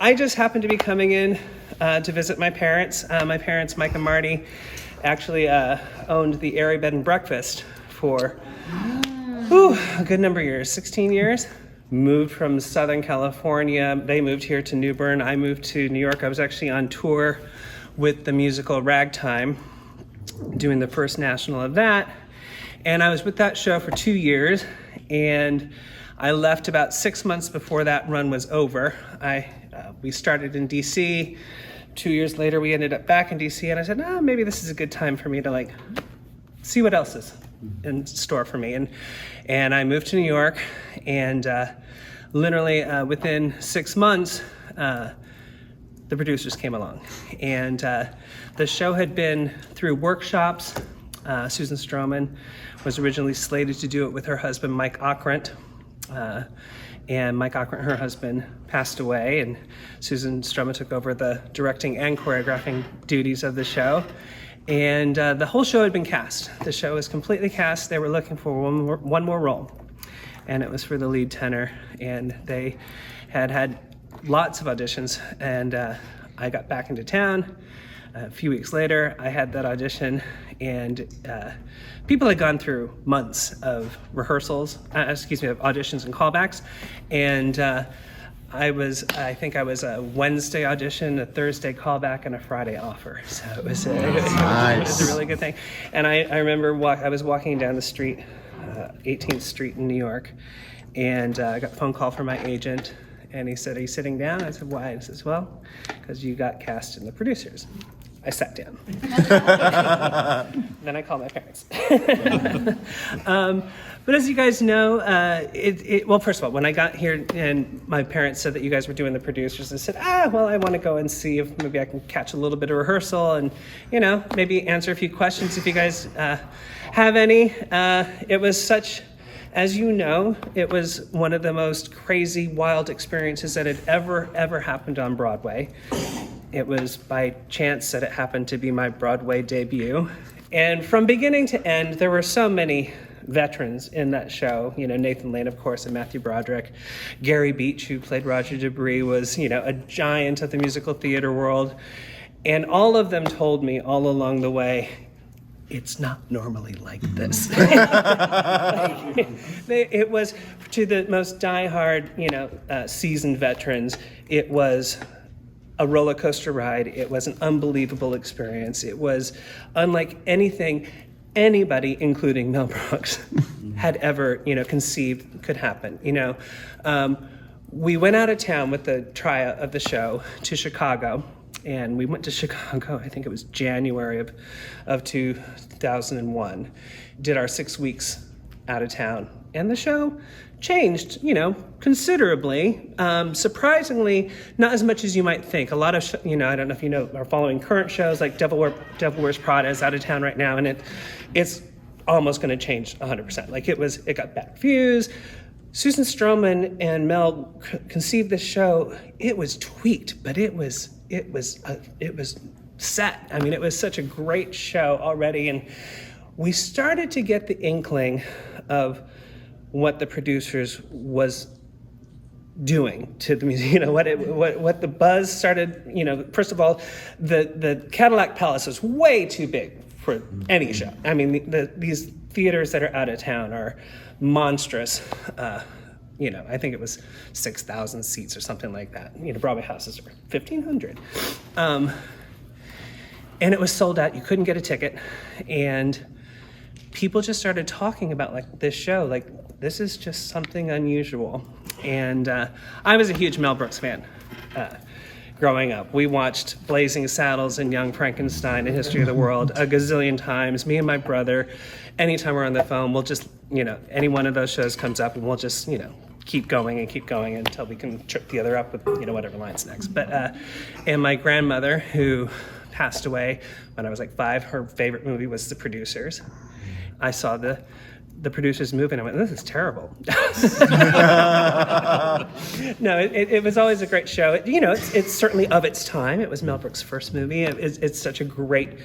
I just happened to be coming in to visit my parents. My parents, Mike and Marty, actually owned the Airy Bed and Breakfast for a good number of years, 16 years. Moved from Southern California. They moved here to New Bern. I moved to New York. I was actually on tour with the musical Ragtime, doing the first national of that. And I was with that show for 2 years, and I left about 6 months before that run was over. We started in DC. 2 years later, we ended up back in DC, and I said, maybe this is a good time for me to see what else is in store for me. And I moved to New York, and literally within 6 months, the producers came along. And the show had been through workshops. Susan Stroman was originally slated to do it with her husband, Mike Ockrent. And Mike Ockrent, her husband, passed away, and Susan Stroman took over the directing and choreographing duties of the show. And the whole show had been cast. The show was completely cast. They were looking for one more role, and it was for the lead tenor. And they had lots of auditions, and I got back into town. A few weeks later, I had that audition, and people had gone through months of rehearsals, of auditions and callbacks, and I think I was a Wednesday audition, a Thursday callback, and a Friday offer. So it was a really good thing. And I remember I was walking down the street, 18th Street in New York, and I got a phone call from my agent, and he said, "Are you sitting down?" I said, "Why?" He says, "Well, because you got cast in the producers." I sat down. Then I called my parents. But as you guys know, well, first of all, when I got here and my parents said that you guys were doing the producers, I said, well, I want to go and see if maybe I can catch a little bit of rehearsal and, maybe answer a few questions if you guys have any. It was such, as you know, it was one of the most crazy, wild experiences that had ever happened on Broadway. It was by chance that it happened to be my Broadway debut. And from beginning to end, there were so many veterans in that show. Nathan Lane, of course, and Matthew Broderick. Gary Beach, who played Roger Debris, was, a giant of the musical theater world. And all of them told me all along the way, it's not normally like this. It was, to the most diehard, seasoned veterans, it was a roller coaster ride. It was an unbelievable experience. It was unlike anything anybody, including Mel Brooks, had ever, conceived could happen. We went out of town with the tryout of the show to Chicago, and we went to Chicago, I think it was January of 2001, did our 6 weeks out of town, and the show changed, considerably. Surprisingly, not as much as you might think. A lot of, I don't know if you know, are following current shows like Devil Wears Prada is out of town right now, and it's almost going to change 100%. It got bad reviews. Susan Stroman and Mel conceived this show. It was tweaked, but it was set. I mean, it was such a great show already, and we started to get the inkling of what the producers was doing to the music, what the buzz started. First of all, the Cadillac Palace is way too big for any show. I mean, these theaters that are out of town are monstrous. I think it was 6,000 seats or something like that. Broadway houses are 1,500. And it was sold out. You couldn't get a ticket. And people just started talking about this show, this is just something unusual. And I was a huge Mel Brooks fan growing up. We watched Blazing Saddles and Young Frankenstein and History of the World a gazillion times. Me and my brother, anytime we're on the phone, we'll just, any one of those shows comes up and we'll just, keep going until we can trip the other up with, whatever line's next. But, and my grandmother, who passed away when I was 5, her favorite movie was The Producers. I saw the Producers movie, and I went, this is terrible. No, it was always a great show. It's certainly of its time. It was Mel Brooks' first movie. It's such a great,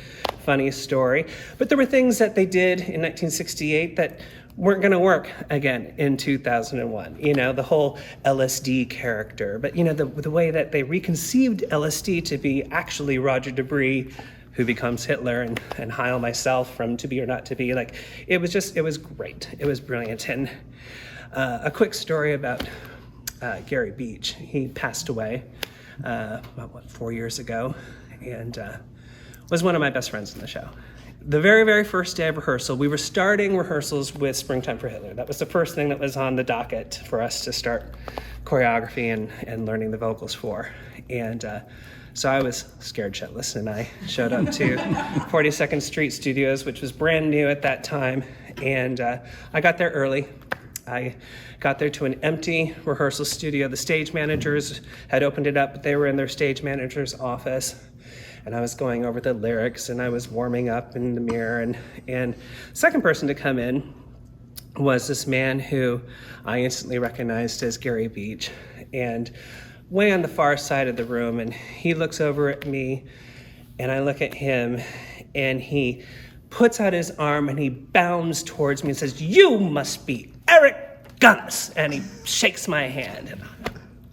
funny story. But there were things that they did in 1968 that weren't going to work again in 2001. The whole LSD character. But, the way that they reconceived LSD to be actually Roger Debris, who becomes Hitler, and Heil myself from To Be or Not to Be. It was great. It was brilliant. And a quick story about Gary Beach. He passed away about 4 years ago, and was one of my best friends in the show. The very, very first day of rehearsal, we were starting rehearsals with Springtime for Hitler. That was the first thing that was on the docket for us to start choreography and learning the vocals for. And so I was scared shitless, and I showed up to 42nd Street Studios, which was brand new at that time. And I got there early. I got there to an empty rehearsal studio. The stage managers had opened it up, but they were in their stage manager's office. And I was going over the lyrics, and I was warming up in the mirror. And second person to come in was this man who I instantly recognized as Gary Beach. And way on the far side of the room, and he looks over at me, and I look at him, and he puts out his arm, and he bounds towards me and says, "You must be Eric Gunhus," and he shakes my hand. And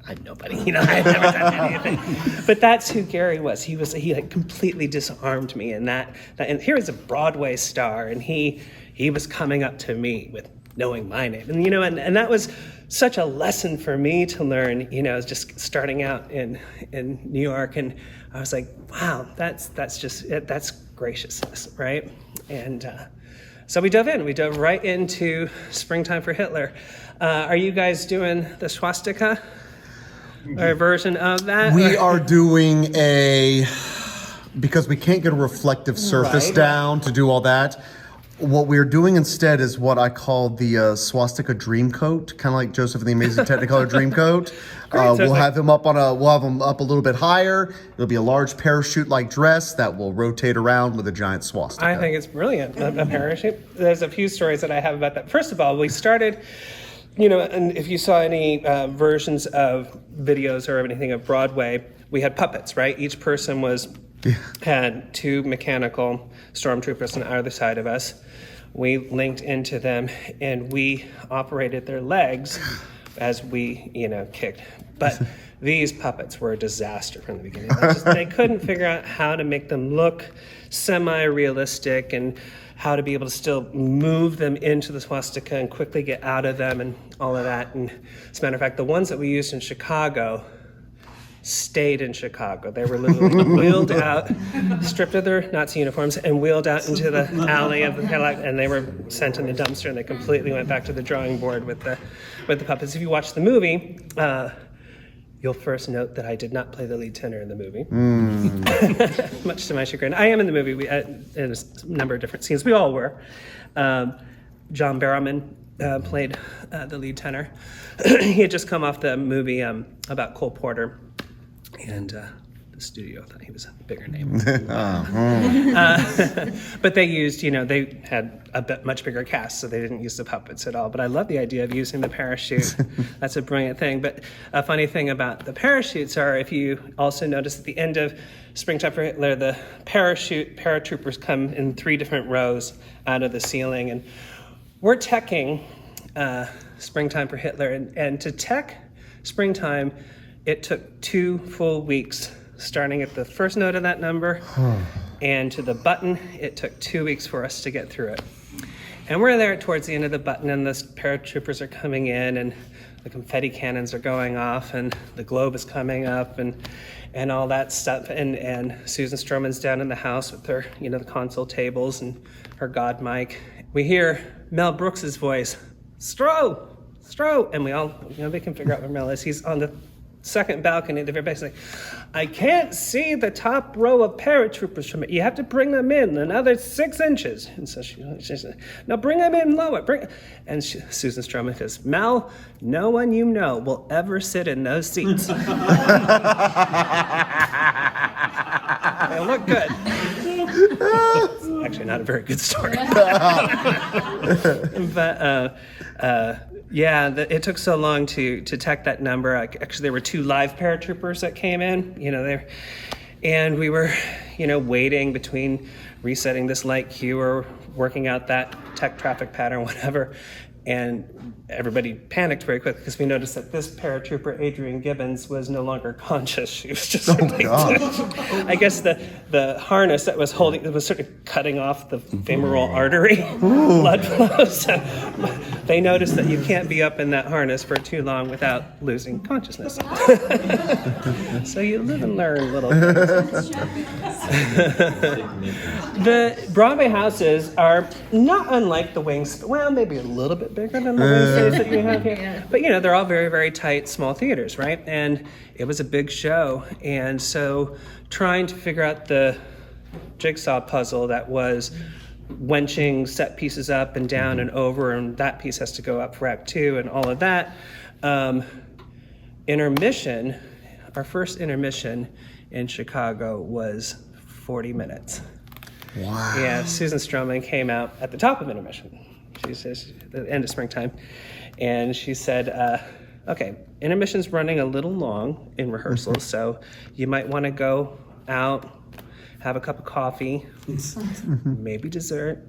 I'm nobody, I had never done anything. But that's who Gary was. He completely disarmed me, and and here is a Broadway star, and he was coming up to me with knowing my name, and that was such a lesson for me to learn. Just starting out in New York, and I was like, wow, that's graciousness, right? And so we dove right into Springtime for Hitler. Are you guys doing the swastika? Or a version of that? We are doing because we can't get a reflective surface down to do all that. What we're doing instead is what I call the swastika dream coat, kind of like Joseph and the Amazing Technicolor dream coat. We'll have him up a little bit higher. It'll be a large parachute-like dress that will rotate around with a giant swastika. I think it's brilliant, a parachute. There's a few stories that I have about that. First of all, we started, and if you saw any versions of videos or anything of Broadway, we had puppets, right? Each person had two mechanical stormtroopers on either side of us. We linked into them, and we operated their legs as we, kicked. But these puppets were a disaster from the beginning. They couldn't figure out how to make them look semi-realistic and how to be able to still move them into the swastika and quickly get out of them and all of that. And as a matter of fact, the ones that we used in Chicago stayed in Chicago. They were literally wheeled out, stripped of their Nazi uniforms, and wheeled out into the alley of the Cadillac, and they were sent in the dumpster, and they completely went back to the drawing board with the puppets. If you watch the movie, you'll first note that I did not play the lead tenor in the movie, much to my chagrin. I am in the movie in a number of different scenes. We all were. John Barrowman played the lead tenor. He had just come off the movie about Cole Porter, and the studio thought he was a bigger name. But they used, they had a much bigger cast, so they didn't use the puppets at all. But I love the idea of using the parachute. That's a brilliant thing. But a funny thing about the parachutes are, if you also notice at the end of Springtime for Hitler, the paratroopers come in 3 different rows out of the ceiling. And we're teching Springtime for Hitler. And to tech Springtime, it took 2 full weeks, starting at the first note of that number and to the button. It took 2 weeks for us to get through it. And we're there towards the end of the button, and the paratroopers are coming in, and the confetti cannons are going off, and the globe is coming up, and all that stuff. And Susan Stroman's down in the house with her, the console tables and her God mic. We hear Mel Brooks's voice, Stro, and we all, they can figure out where Mel is. He's on the second balcony. Everybody's like, I can't see the top row of paratroopers from it. You have to bring them in another 6 inches. And so she said, no, bring them in lower. And Susan Stroman says, Mel, no one will ever sit in those seats. They look good. It's actually not a very good story. But it took so long to tech that number. Actually, there were 2 live paratroopers that came in. And we were, waiting between resetting this light cue or working out that tech traffic pattern, whatever. And everybody panicked very quickly because we noticed that this paratrooper, Adrian Gibbons, was no longer conscious. She was just I guess the harness that was holding, it was sort of cutting off the femoral artery, blood flow. So they noticed that you can't be up in that harness for too long without losing consciousness. So you live and learn little things. The Broadway houses are not unlike the wings, well, maybe a little bit bigger than the wing space that you have here. But they're all very, very tight, small theaters, right? And it was a big show. And so trying to figure out the jigsaw puzzle that was wenching set pieces up and down and over, and that piece has to go up for Act 2 and all of that. Intermission, our first intermission in Chicago was 40 minutes. Wow. Yeah, Susan Stroman came out at the top of intermission. She says, at the end of springtime. And she said, okay, intermission's running a little long in rehearsals, so you might want to go out, have a cup of coffee, maybe dessert,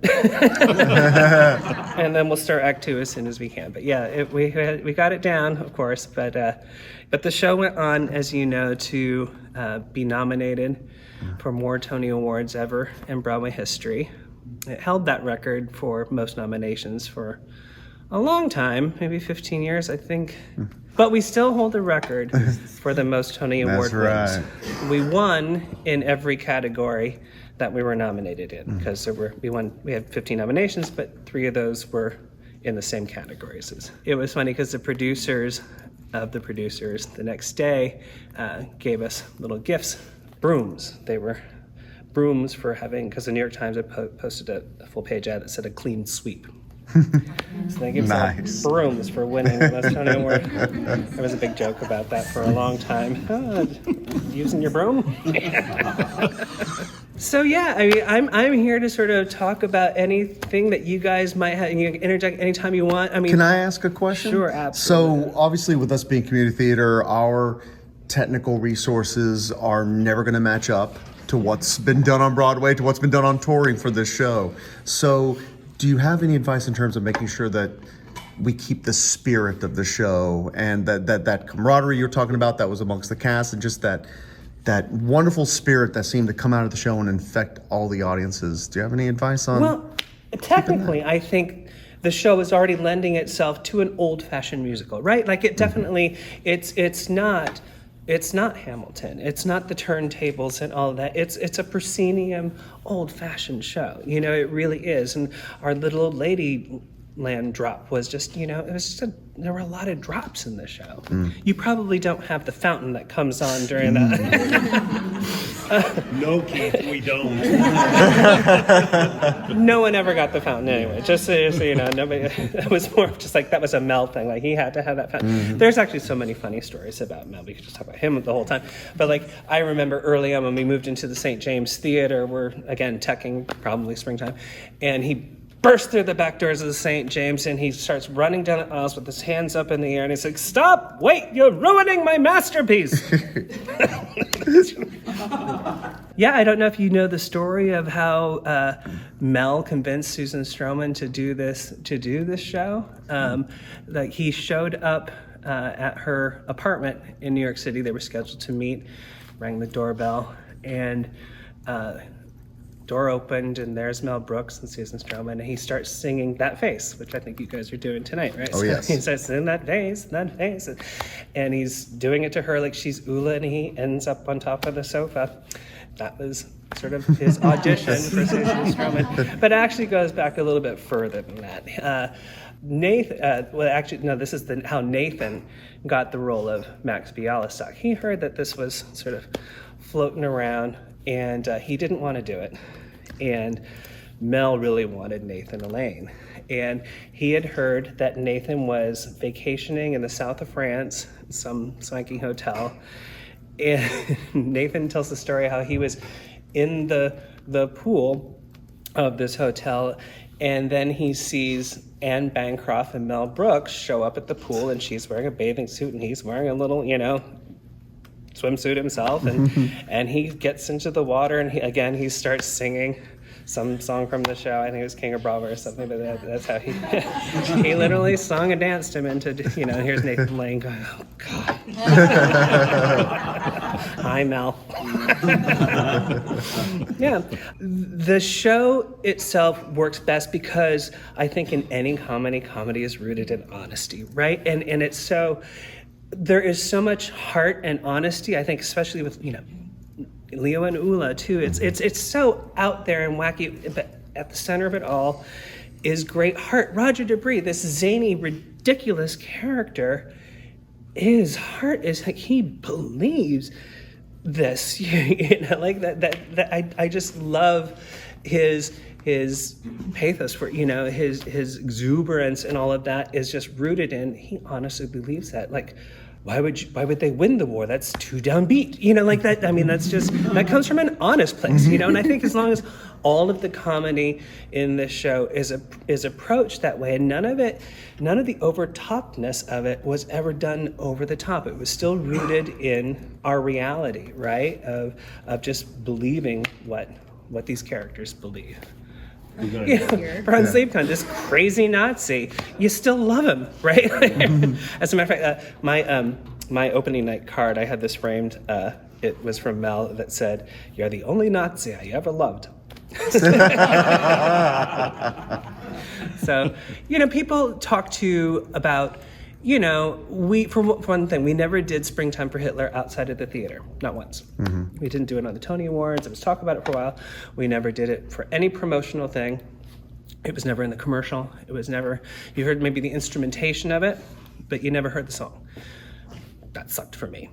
and then we'll start Act 2 as soon as we can. But yeah, we got it down, of course, but the show went on, as you know, to be nominated for more Tony Awards ever in Broadway history. It held that record for most nominations for a long time, maybe 15 years, I think. But we still hold the record for the most Tony Award wins. We won in every category that we were nominated in, because we had 15 nominations, but 3 of those were in the same categories. It was funny because the producers the next day gave us little gifts, brooms. They were brooms for having, because the New York Times had posted a full page ad that said a clean sweep. So they give us brooms for winning the most Tony Award. There was a big joke about that for a long time. Oh, using your broom? So yeah, I mean, I'm here to sort of talk about anything that you guys might have, and you can interject anytime you want. I mean, can I ask a question? Sure, absolutely. So obviously, with us being community theater, our technical resources are never going to match up to what's been done on Broadway, to what's been done on touring for this show. So do you have any advice in terms of making sure that we keep the spirit of the show and that camaraderie you're talking about that was amongst the cast, and just that wonderful spirit that seemed to come out of the show and infect all the audiences? Do you have any advice on? Well, technically, I think the show is already lending itself to an old-fashioned musical, right? Like it definitely, it's not Hamilton. It's not the turntables and all of that. It's a proscenium, old-fashioned show. It really is. And our little old lady land drop was just, there were a lot of drops in the show. You probably don't have the fountain that comes on during that. No, Keith, we don't. No one ever got the fountain anyway. Just so you know, nobody. It was more of just like that was a Mel thing. Like he had to have that fountain. There's actually so many funny stories about Mel. We could just talk about him the whole time. But like I remember early on when we moved into the St. James Theater, we're again teching, probably springtime, and he burst through the back doors of the St. James, and he starts running down the aisles with his hands up in the air, and he's like, "Stop! Wait! You're ruining my masterpiece!" Yeah, I don't know if you know the story of how Mel convinced Susan Stroman to do this show. Like he showed up at her apartment in New York City. They were scheduled to meet, rang the doorbell, and door opened, and there's Mel Brooks and Susan Stroman, and he starts singing That Face, which I think you guys are doing tonight, right? Oh, yes. So he starts singing that face, and he's doing it to her like she's Ula, and he ends up on top of the sofa. That was sort of his audition for Susan Stroman. But it actually goes back a little bit further than that. This is how Nathan got the role of Max Bialystock. He heard that this was sort of floating around, and he didn't want to do it. And Mel really wanted Nathan Elaine. And he had heard that Nathan was vacationing in the south of France, some swanky hotel. And Nathan tells the story how he was in the pool of this hotel, and then he sees Anne Bancroft and Mel Brooks show up at the pool, and she's wearing a bathing suit, and he's wearing a little, swimsuit himself, and he gets into the water, and he starts singing some song from the show. I think it was King of Broadway or something, but that's how he he literally sung and danced him into, and here's Nathan Lane going, oh God. Hi, Mel. Yeah. The show itself works best because I think in any comedy is rooted in honesty, right? And it's so, there is so much heart and honesty, I think, especially with, Leo and Ula too. It's so out there and wacky, but at the center of it all is great heart. Roger Debris, this zany, ridiculous character, his heart is like he believes this. Like that. I just love his pathos for his exuberance and all of that is just rooted in he honestly believes that. Like, why would they win the war? That's too downbeat. Like that. I mean, that comes from an honest place, And I think as long as all of the comedy in this show is approached that way, and none of the over-topness of it was ever done over the top. It was still rooted in our reality, right? Of just believing what these characters believe. For UnSlaveCon, this crazy Nazi, you still love him, right? As a matter of fact, my opening night card, I had this framed. It was from Mel that said, "You're the only Nazi I ever loved." So, people talk to about, for one thing, we never did Springtime for Hitler outside of the theater, not once. Mm-hmm. We didn't do it on the Tony Awards. There was talk about it for a while. We never did it for any promotional thing. It was never in the commercial. It was never, you heard maybe the instrumentation of it, but you never heard the song. That sucked for me.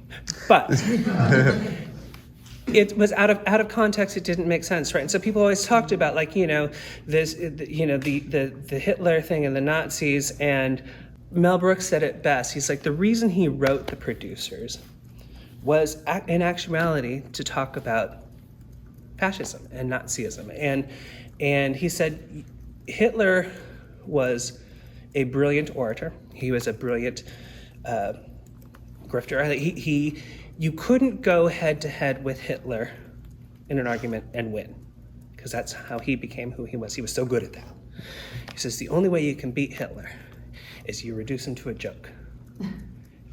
But it was out of context. It didn't make sense, right? And so people always talked about this, the Hitler thing and the Nazis. And Mel Brooks said it best. He's like, the reason he wrote The Producers was in actuality to talk about fascism and Nazism. And he said Hitler was a brilliant orator. He was a brilliant grifter. You couldn't go head to head with Hitler in an argument and win, because that's how he became who he was. He was so good at that. He says the only way you can beat Hitler is you reduce him to a joke.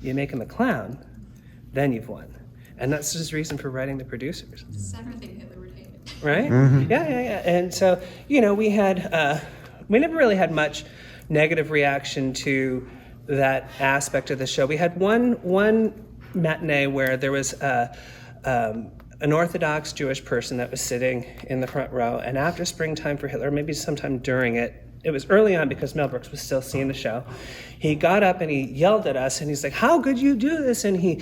You make him a clown, then you've won. And that's his reason for writing The Producers. Sever thing Hitler would hate it. Right? Mm-hmm. Yeah. And so, we never really had much negative reaction to that aspect of the show. We had one matinee where there was an Orthodox Jewish person that was sitting in the front row, and after Springtime for Hitler, maybe sometime during it, it was early on because Mel Brooks was still seeing the show. He got up and he yelled at us, and he's like, "How could you do this?" And he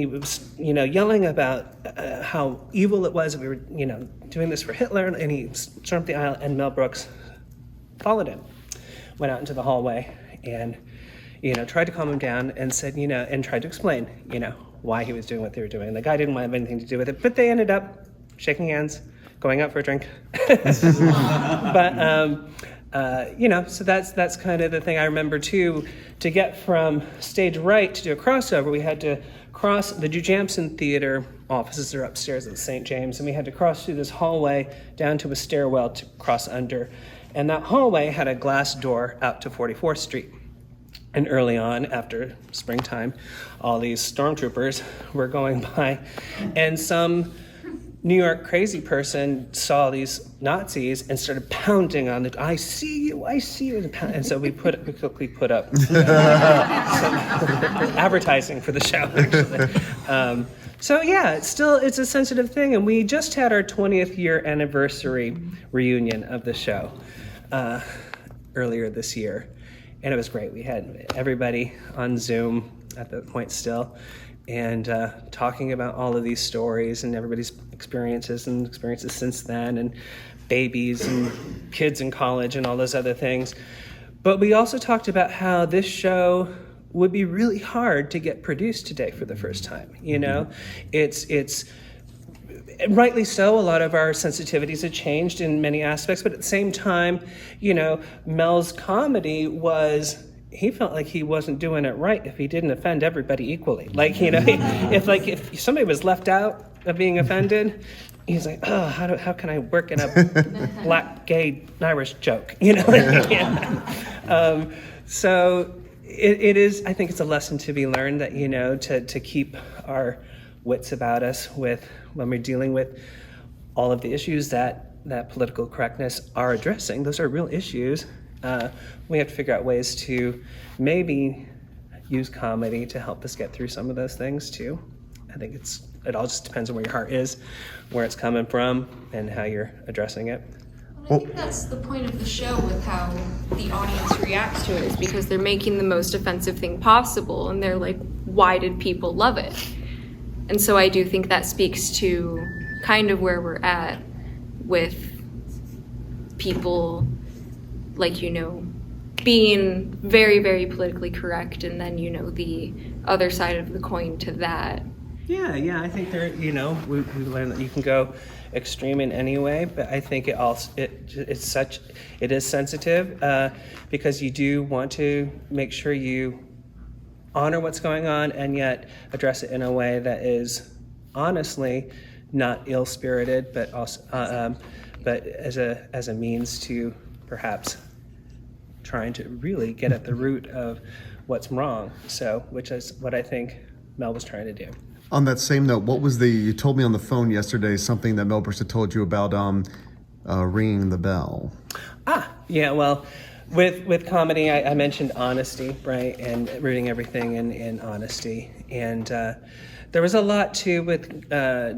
was, yelling about how evil it was that we were, doing this for Hitler. And he stormed the aisle, and Mel Brooks followed him, went out into the hallway, and tried to calm him down and said, and tried to explain, why he was doing what they were doing. And the guy didn't want to have anything to do with it, but they ended up shaking hands, going out for a drink. But so that's kind of the thing. I remember too, to get from stage right to do a crossover, we had to cross the Jujamson Theater offices are upstairs at St. James, and we had to cross through this hallway down to a stairwell to cross under. And that hallway had a glass door out to 44th Street. And early on, after Springtime, all these stormtroopers were going by, and some New York crazy person saw these Nazis and started pounding on the, I see you, and so we quickly put up some advertising for the show, actually. So yeah, it's a sensitive thing, and we just had our 20th year anniversary reunion of the show earlier this year. And it was great. We had everybody on Zoom at that point still, and talking about all of these stories and everybody's experiences since then, and babies and kids in college and all those other things. But we also talked about how this show would be really hard to get produced today for the first time. It's rightly so, a lot of our sensitivities have changed in many aspects, but at the same time, Mel's comedy was he felt like he wasn't doing it right if he didn't offend everybody equally. Like, you know, if somebody was left out of being offended, he's like, oh, how can I work in a black, gay, Irish joke? You know, so it is, I think it's a lesson to be learned that, you know, to keep our wits about us when we're dealing with all of the issues that political correctness are addressing. Those are real issues. We have to figure out ways to maybe use comedy to help us get through some of those things too. I think it all just depends on where your heart is, where it's coming from, and how you're addressing it. I think that's the point of the show with how the audience reacts to it, is because they're making the most offensive thing possible, and they're like, why did people love it? And so I do think that speaks to kind of where we're at with people, like, you know, being very, very politically correct, and then, you know, the other side of the coin to that. Yeah, I think there, you know, we learned that you can go extreme in any way, but I think it is sensitive because you do want to make sure you honor what's going on and yet address it in a way that is honestly not ill-spirited, but also but as a means to perhaps trying to really get at the root of what's wrong. So, which is what I think Mel was trying to do. On that same note, you told me on the phone yesterday something that Mel Brooks had told you about ringing the bell. Yeah, well, with comedy, I mentioned honesty, right? And rooting everything in honesty. And there was a lot too with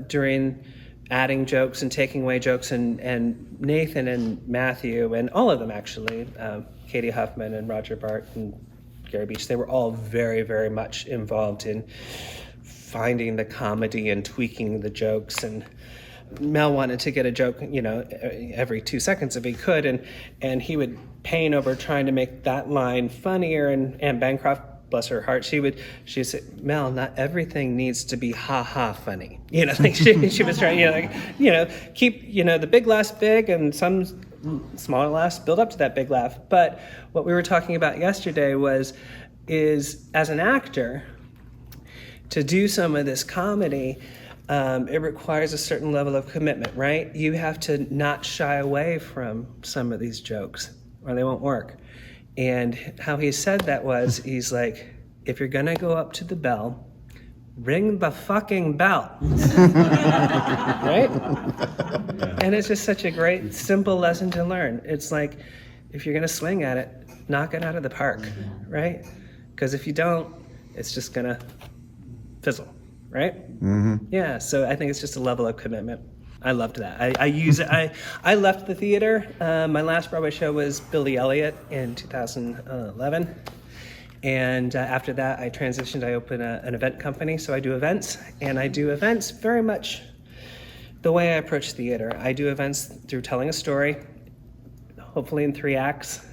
during adding jokes and taking away jokes, and Nathan and Matthew and all of them actually, Katie Huffman and Roger Bart and Gary Beach, they were all very, very much involved in finding the comedy and tweaking the jokes. And Mel wanted to get a joke, you know, every 2 seconds if he could, and he would pain over trying to make that line funnier. And Bancroft, bless her heart, she'd say, Mel, not everything needs to be ha funny. You know, like she was trying, keep, the big laughs big and some smaller laughs build up to that big laugh. But what we were talking about yesterday is as an actor, to do some of this comedy, it requires a certain level of commitment, right? You have to not shy away from some of these jokes or they won't work. And how he said that was, he's like, if you're gonna go up to the bell, ring the fucking bell. Right? And it's just such a great, simple lesson to learn. It's like, if you're gonna swing at it, knock it out of the park, right? Because if you don't, it's just gonna fizzle, right? Mm-hmm. Yeah, so I think it's just a level of commitment. I loved that. I use it. I left the theater. My last Broadway show was Billy Elliot in 2011. And after that, I transitioned. I opened an event company. So I do events. And I do events very much the way I approach theater. I do events through telling a story, hopefully in 3 acts.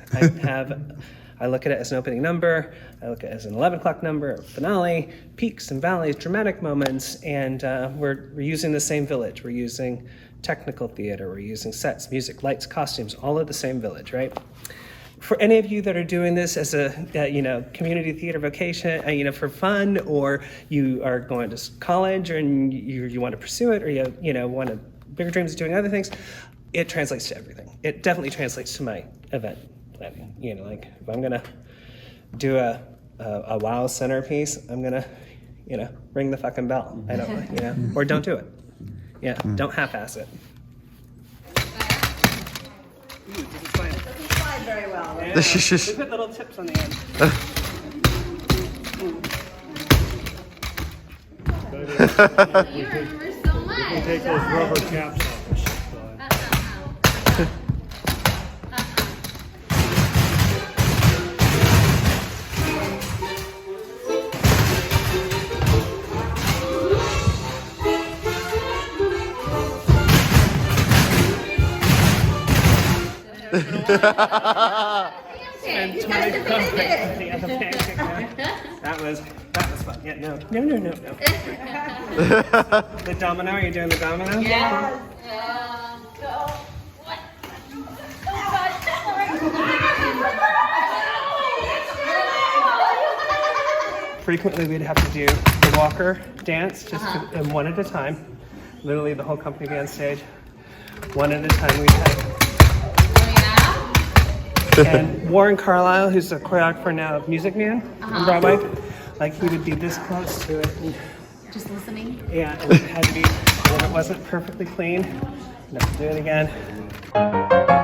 I look at it as an opening number, I look at it as an 11 o'clock number, a finale, peaks and valleys, dramatic moments, and we're using the same village. We're using technical theater, we're using sets, music, lights, costumes, all of the same village, right? For any of you that are doing this as a community theater vocation, for fun, or you are going to college and you want to pursue it, or you want to bigger dreams of doing other things, it translates to everything. It definitely translates to my event planning. Like if I'm gonna do a wow centerpiece, I'm gonna ring the fucking bell. I don't or don't do it. Yeah, don't half-ass it. This is fine. It doesn't slide very well. Yeah, we put little tips on the end. You remember so much. Take those rubber caps off. And you guys have been That was fun. Yeah, no. The domino, are you doing the domino? Yeah. Go. What? frequently we'd have to do the walker dance just and one at a time. Literally the whole company would be on stage. One at a time we'd have. And Warren Carlisle, who's the choreographer now of Music Man on Broadway, like he would be this close to it. And, Just listening. yeah, and it had to be, when it wasn't perfectly clean, we'd have to do it again.